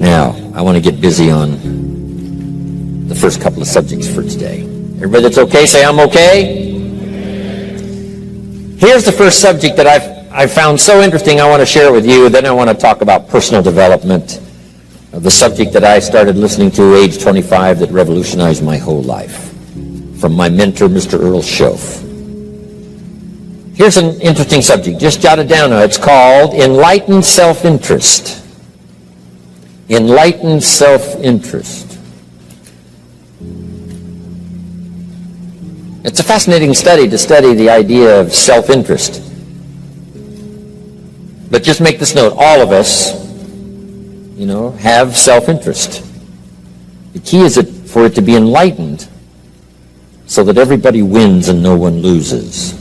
Now, I want to get busy on the first couple of subjects for today. Everybody that's okay, say I'm okay. Here's the first subject that I've found so interesting I want to share with you. Then I want to talk about personal development, the subject that I started listening to age 25 that revolutionized my whole life, from my mentor, Mr. Earl Shoaff. Here's an interesting subject. Just jot it down. It's called Enlightened Self-Interest. Enlightened self-interest. It's a fascinating study to study the idea of self-interest. But just make this note, all of us, have self-interest. The key is for it to be enlightened so that everybody wins and no one loses.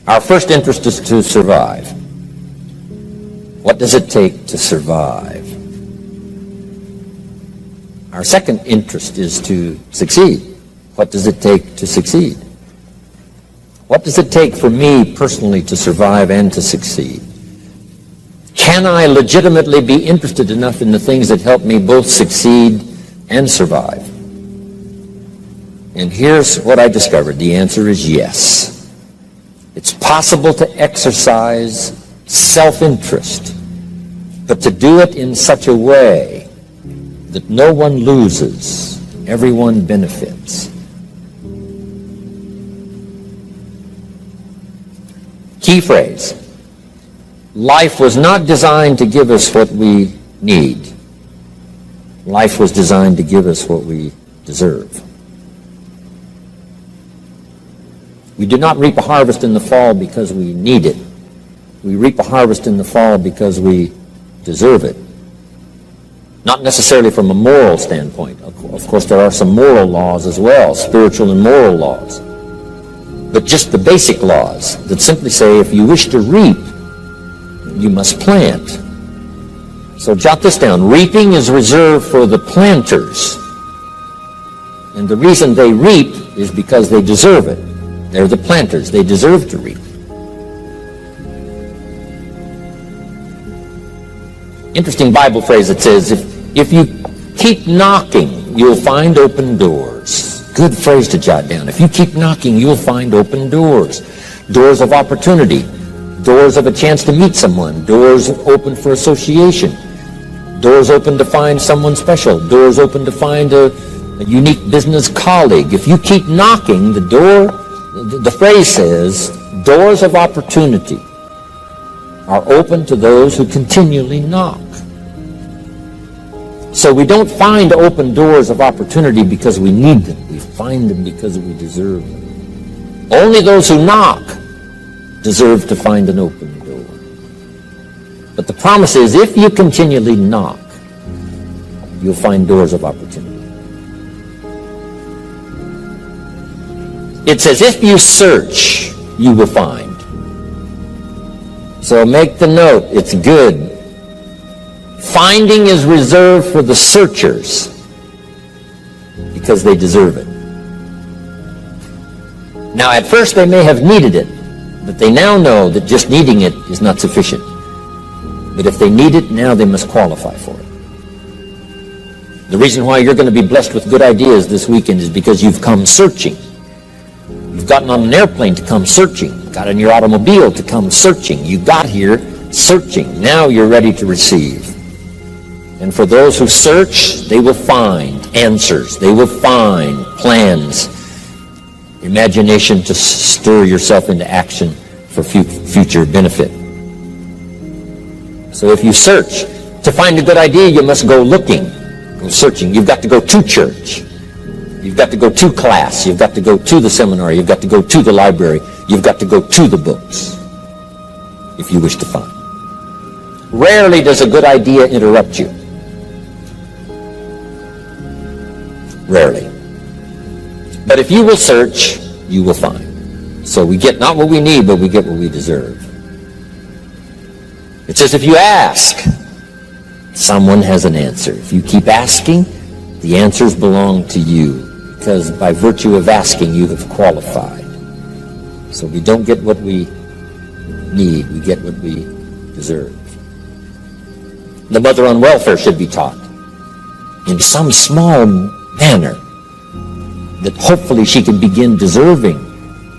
Our first interest is to survive. What does it take to survive? Our second interest is to succeed. What does it take to succeed? What does it take for me personally to survive and to succeed? Can I legitimately be interested enough in the things that help me both succeed and survive? And here's what I discovered. The answer is yes. It's possible to exercise self-interest, but to do it in such a way that no one loses, everyone benefits. Key phrase: life was not designed to give us what we need. Life was designed to give us what we deserve. We do not reap a harvest in the fall because we need it. We reap a harvest in the fall because we deserve it. Not necessarily from a moral standpoint. Of course, there are some moral laws as well, spiritual and moral laws. But just the basic laws that simply say if you wish to reap, you must plant. So jot this down. Reaping is reserved for the planters. And the reason they reap is because they deserve it. They're the planters. They deserve to reap. Interesting Bible phrase that says, if you keep knocking, you'll find open doors. Good phrase to jot down. If you keep knocking, you'll find open doors. Doors of opportunity. Doors of a chance to meet someone. Doors open for association. Doors open to find someone special. Doors open to find a unique business colleague. If you keep knocking, the phrase says, doors of opportunity are open to those who continually knock. So we don't find open doors of opportunity because we need them. We find them because we deserve them. Only those who knock deserve to find an open door. But the promise is, if you continually knock, you'll find doors of opportunity. It says, if you search, you will find. So make the note, it's good. Finding is reserved for the searchers because they deserve it. Now, at first they may have needed it, but they now know that just needing it is not sufficient. But if they need it, now they must qualify for it. The reason why you're going to be blessed with good ideas this weekend is because you've come searching. You've gotten on an airplane to come searching. Got in your automobile to come searching. You got here searching. Now you're ready to receive. And for those who search, they will find answers. They will find plans, imagination to stir yourself into action for future benefit. So if you search, to find a good idea, you must go looking, go searching. You've got to go to church. You've got to go to class. You've got to go to the seminar. You've got to go to the library. You've got to go to the books if you wish to find. Rarely does a good idea interrupt you. Rarely. But if you will search, you will find. So we get not what we need, but we get what we deserve. It says if you ask, someone has an answer. If you keep asking, the answers belong to you, because by virtue of asking, you have qualified. So we don't get what we need. We get what we deserve. The mother on welfare should be taught in some small manner that hopefully she can begin deserving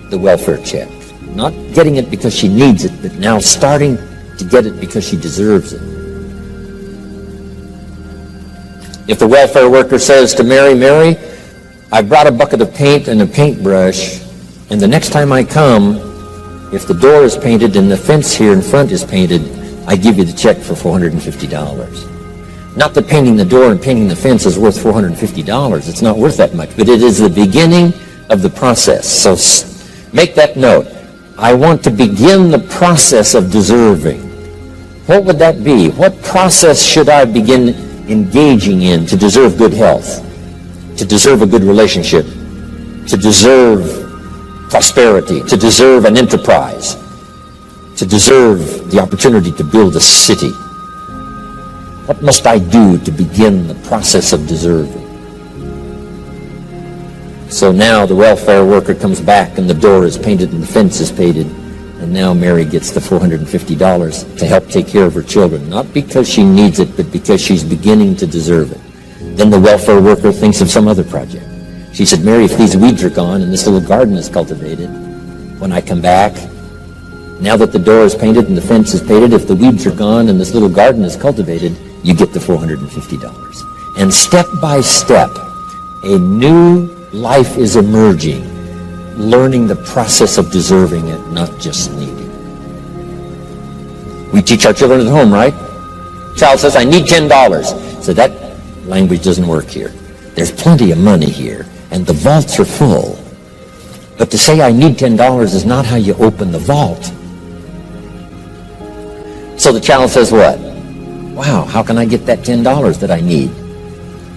the welfare check. Not getting it because she needs it, but now starting to get it because she deserves it. If the welfare worker says to Mary, Mary, I brought a bucket of paint and a paintbrush, and the next time I come, if the door is painted and the fence here in front is painted, I give you the check for $450. Not that painting the door and painting the fence is worth $450. It's not worth that much, but it is the beginning of the process. So make that note. I want to begin the process of deserving. What would that be? What process should I begin engaging in to deserve good health, to deserve a good relationship, to deserve prosperity, to deserve an enterprise, to deserve the opportunity to build a city? What must I do to begin the process of deserving? So now the welfare worker comes back and the door is painted and the fence is painted, and now Mary gets the $450 to help take care of her children, not because she needs it, but because she's beginning to deserve it. Then the welfare worker thinks of some other project. She said, Mary, if these weeds are gone and this little garden is cultivated, when I come back, now that the door is painted and the fence is painted, if the weeds are gone and this little garden is cultivated, you get the $450. And step by step, a new life is emerging, learning the process of deserving it, not just needing it. We teach our children at home, right? Child says, I need $10. So that language doesn't work here. There's plenty of money here, and the vaults are full. But to say I need $10 is not how you open the vault. So the child says what? Wow, how can I get that $10 that I need?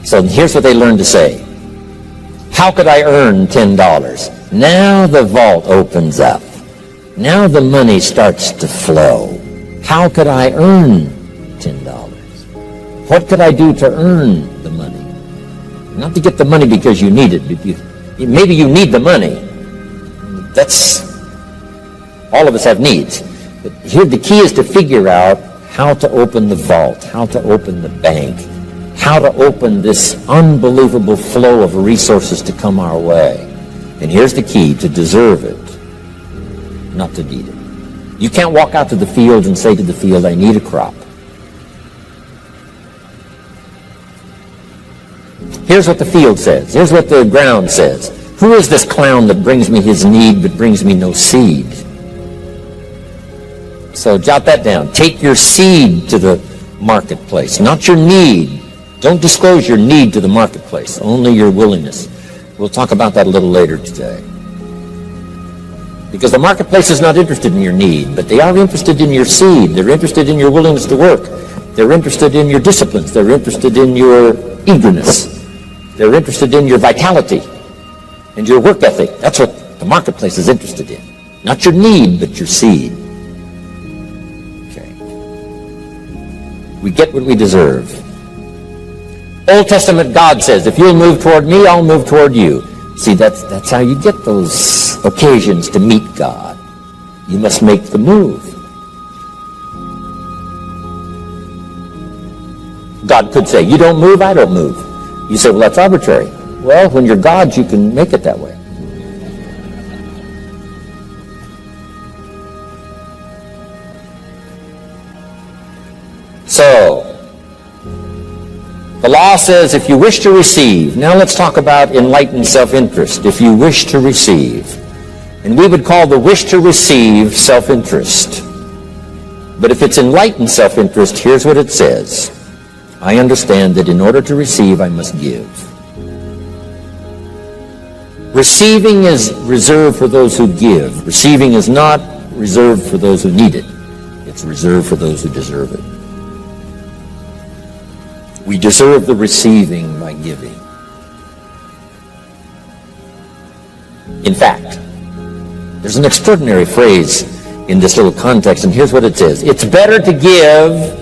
So here's what they learn to say. How could I earn $10? Now the vault opens up. Now the money starts to flow. How could I earn $10? What could I do to earn the money? Not to get the money because you need it, but maybe you need the money. That's, all of us have needs. But here the key is to figure out how to open the vault, how to open the bank, how to open this unbelievable flow of resources to come our way. And here's the key: to deserve it, not to need it. You can't walk out to the field and say to the field, I need a crop. Here's what the field says. Here's what the ground says. Who is this clown that brings me his need but brings me no seed? So jot that down. Take your seed to the marketplace, not your need. Don't disclose your need to the marketplace, only your willingness. We'll talk about that a little later today. Because the marketplace is not interested in your need, but they are interested in your seed. They're interested in your willingness to work. They're interested in your disciplines. They're interested in your eagerness. They're interested in your vitality and your work ethic. That's what the marketplace is interested in. Not your need, but your seed. Okay. We get what we deserve. Old Testament God says, if you'll move toward me, I'll move toward you. See, that's how you get those occasions to meet God. You must make the move. God could say, you don't move, I don't move. You say, well, that's arbitrary. Well, when you're God, you can make it that way. So, the law says if you wish to receive, now let's talk about enlightened self-interest. If you wish to receive, and we would call the wish to receive self-interest. But if it's enlightened self-interest, here's what it says. I understand that in order to receive, I must give. Receiving is reserved for those who give. Receiving is not reserved for those who need it. It's reserved for those who deserve it. We deserve the receiving by giving. In fact, there's an extraordinary phrase in this little context, and here's what it says. It's better to give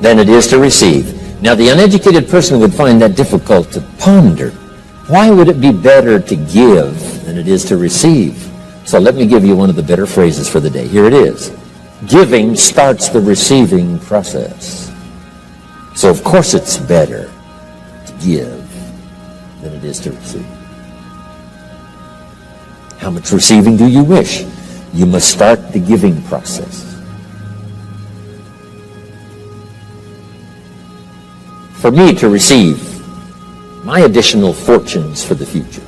than it is to receive. Now, the uneducated person would find that difficult to ponder. Why would it be better to give than it is to receive? So let me give you one of the better phrases for the day. Here it is. Giving starts the receiving process. So of course it's better to give than it is to receive. How much receiving do you wish? You must start the giving process. For me to receive my additional fortunes for the future,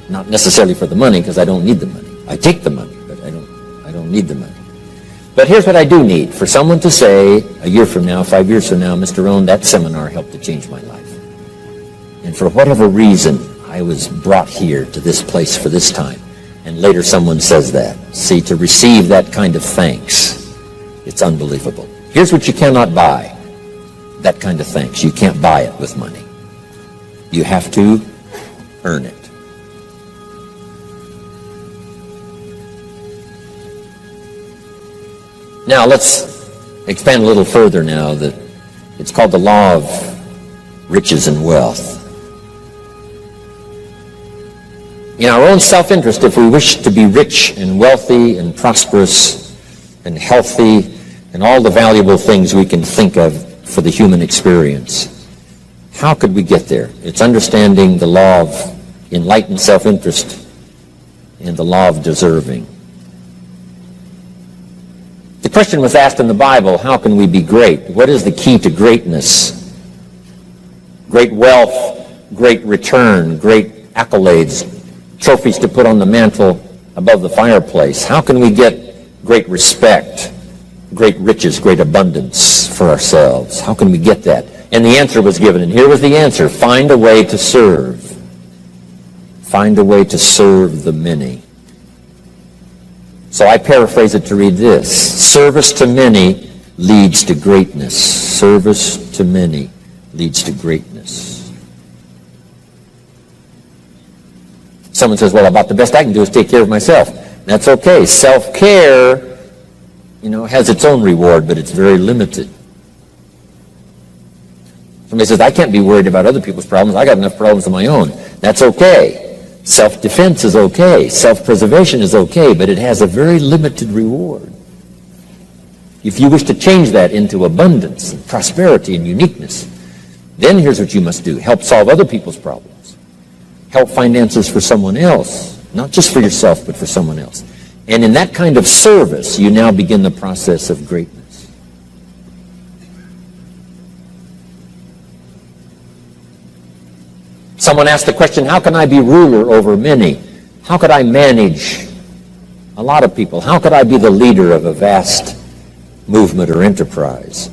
not necessarily for the money, because I don't need the money. I take the money, but I don't need the money. But here's what I do need. For someone to say, a year from now, 5 years from now, Mr. Rohn, that seminar helped to change my life. And for whatever reason, I was brought here to this place for this time. And later someone says that. See, to receive that kind of thanks, it's unbelievable. Here's what you cannot buy. That kind of thanks. You can't buy it with money. You have to earn it. Now let's expand a little further now. That it's called the law of riches and wealth. In our own self-interest, if we wish to be rich and wealthy and prosperous and healthy and all the valuable things we can think of for the human experience, how could we get there? It's understanding the law of enlightened self-interest and the law of deserving. The question was asked in the Bible, how can we be great? What is the key to greatness? Great wealth, great return, great accolades, trophies to put on the mantle above the fireplace. How can we get great respect, great riches, great abundance for ourselves? How can we get that? And the answer was given, and here was the answer. Find a way to serve. Find a way to serve the many. So I paraphrase it to read this. Service to many leads to greatness. Service to many leads to greatness. Someone says, well, about the best I can do is take care of myself. That's okay. Self-care, has its own reward, but it's very limited. Somebody says, I can't be worried about other people's problems. I got enough problems of my own. That's okay. Self-defense is okay. Self-preservation is okay, but it has a very limited reward. If you wish to change that into abundance and prosperity and uniqueness, then here's what you must do. Help solve other people's problems. Help find answers for someone else, not just for yourself, but for someone else. And in that kind of service, you now begin the process of greatness. Someone asked the question, how can I be ruler over many? How could I manage a lot of people? How could I be the leader of a vast movement or enterprise?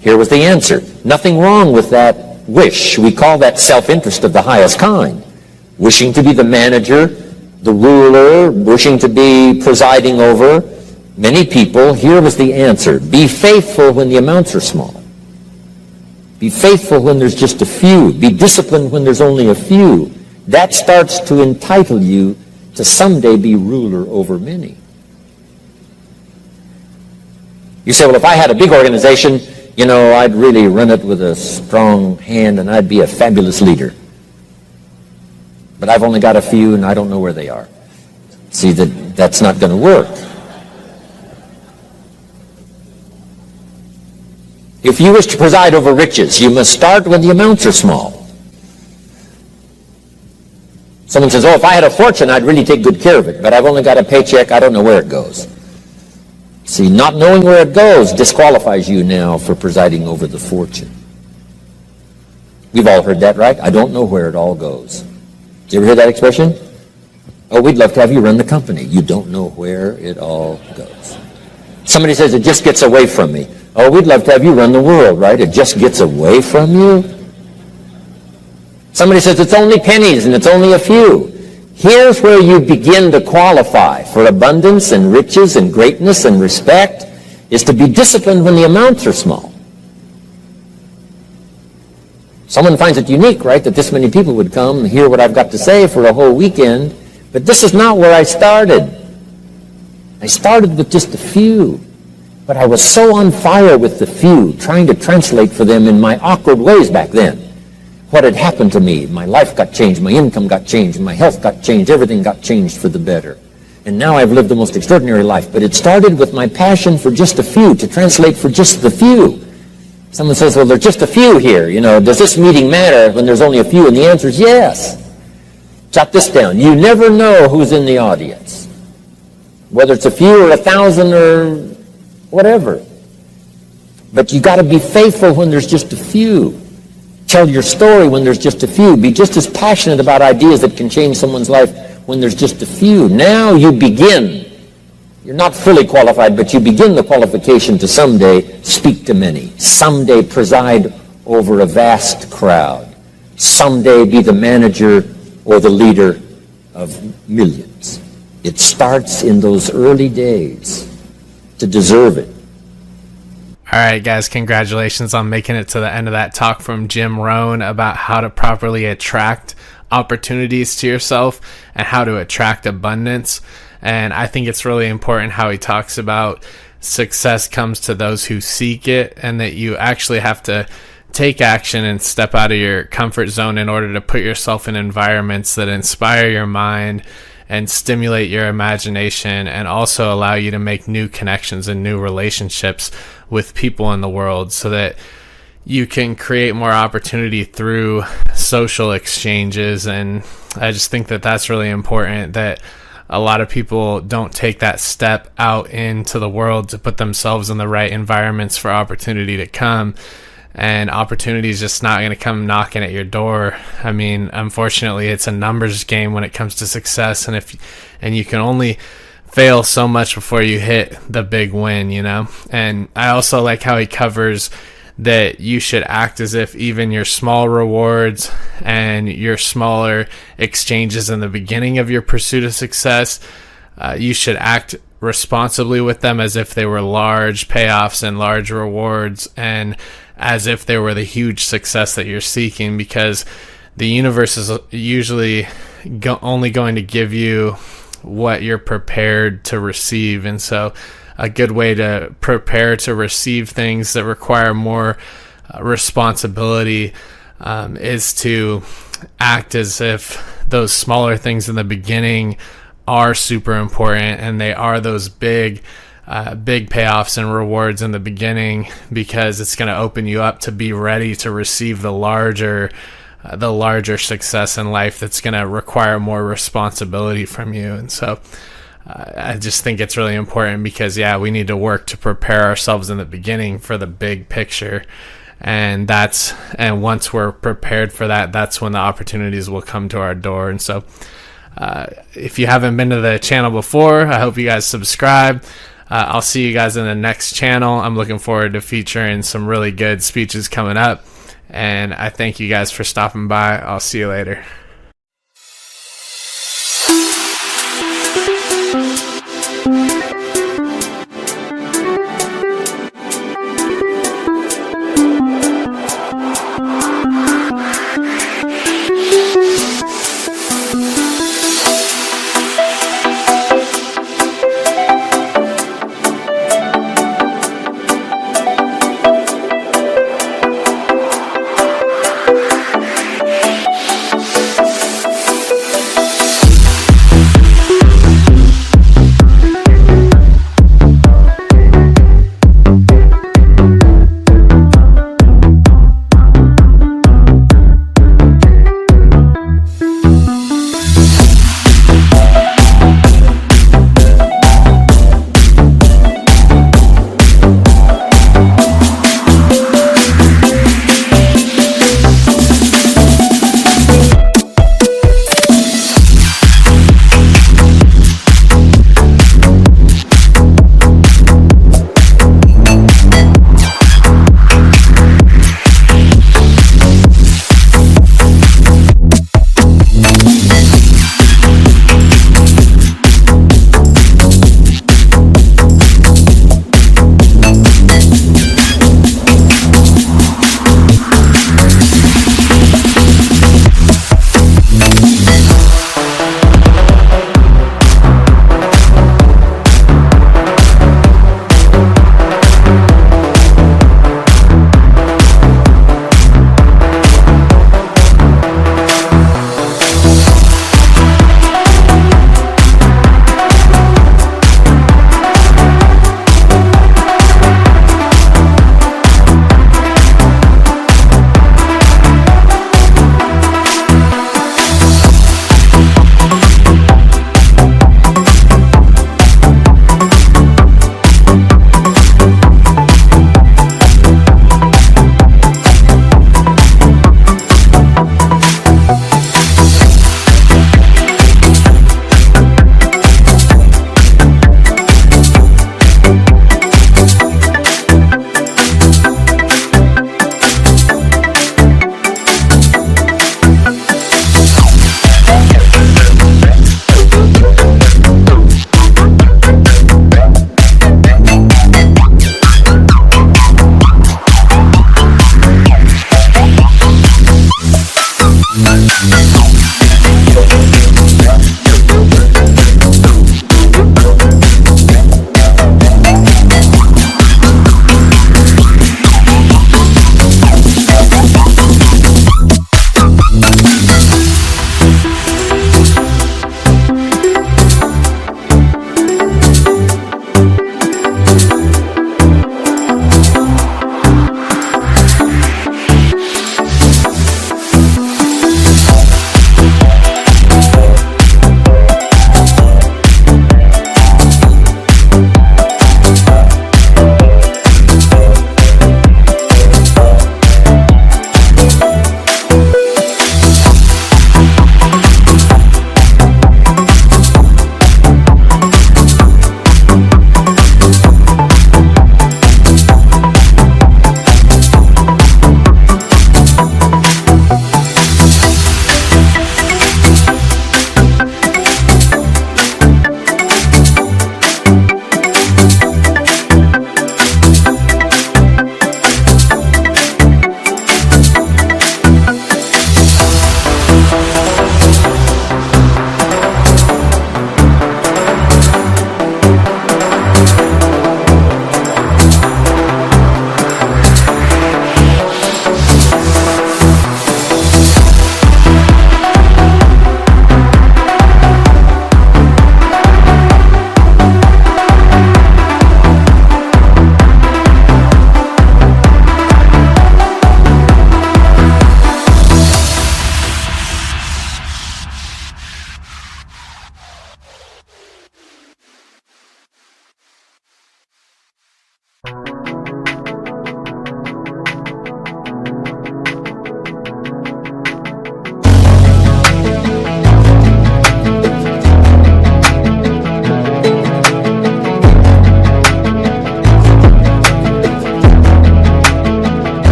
Here was the answer. Nothing wrong with that wish. We call that self-interest of the highest kind. Wishing to be the manager, the ruler, wishing to be presiding over many people. Here was the answer. Be faithful when the amounts are small. Be faithful when there's just a few. Be disciplined when there's only a few. That starts to entitle you to someday be ruler over many. You say, well, if I had a big organization, I'd really run it with a strong hand and I'd be a fabulous leader. But I've only got a few and I don't know where they are. See, that's not going to work. If you wish to preside over riches, you must start when the amounts are small. Someone says, oh, if I had a fortune, I'd really take good care of it, but I've only got a paycheck, I don't know where it goes. See, not knowing where it goes disqualifies you now for presiding over the fortune. We've all heard that, right? I don't know where it all goes. Did you ever hear that expression? Oh, we'd love to have you run the company. You don't know where it all goes. Somebody says, it just gets away from me. Oh, we'd love to have you run the world, right? It just gets away from you. Somebody says, it's only pennies and it's only a few. Here's where you begin to qualify for abundance and riches and greatness and respect, is to be disciplined when the amounts are small. Someone finds it unique, right, that this many people would come and hear what I've got to say for a whole weekend, but this is not where I started. I started with just a few, but I was so on fire with the few, trying to translate for them in my awkward ways back then. what had happened to me. My life got changed, my income got changed, my health got changed, everything got changed for the better. And now I've lived the most extraordinary life. But it started with my passion for just a few, to translate for just the few. Someone says, well, there's just a few here. You know, does this meeting matter when there's only a few? And the answer is yes. Jot this down. You never know who's in the audience, whether it's a few or 1,000 or whatever. But you got to be faithful when there's just a few. Tell your story when there's just a few. Be just as passionate about ideas that can change someone's life when there's just a few. Now you begin. You're not fully qualified, but you begin the qualification to someday speak to many. Someday preside over a vast crowd. Someday be the manager or the leader of millions. It starts in those early days to deserve it. All right, guys, congratulations on making it to the end of that talk from Jim Rohn about how to properly attract opportunities to yourself and how to attract abundance. And I think it's really important how he talks about success comes to those who seek it, and that you actually have to take action and step out of your comfort zone in order to put yourself in environments that inspire your mind and stimulate your imagination, and also allow you to make new connections and new relationships with people in the world, so that you can create more opportunity through social exchanges. And I just think that that's really important, that a lot of people don't take that step out into the world to put themselves in the right environments for opportunity to come. And opportunity is just not going to come knocking at your door. I mean, unfortunately, it's a numbers game when it comes to success, and you can only fail so much before you hit the big win, you know. And I also like how he covers that you should act as if even your small rewards and your smaller exchanges in the beginning of your pursuit of success, you should act responsibly with them as if they were large payoffs and large rewards, and as if they were the huge success that you're seeking, because the universe is usually only going to give you what you're prepared to receive. And so a good way to prepare to receive things that require more responsibility is to act as if those smaller things in the beginning are super important, and they are those big payoffs and rewards in the beginning, because it's going to open you up to be ready to receive the larger success in life that's going to require more responsibility from you. And so I just think it's really important, because we need to work to prepare ourselves in the beginning for the big picture, and once we're prepared for that, that's when the opportunities will come to our door. And so if you haven't been to the channel before, I hope you guys subscribe. I'll see you guys in the next channel. I'm looking forward to featuring some really good speeches coming up, and I thank you guys for stopping by. I'll see you later.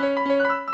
you.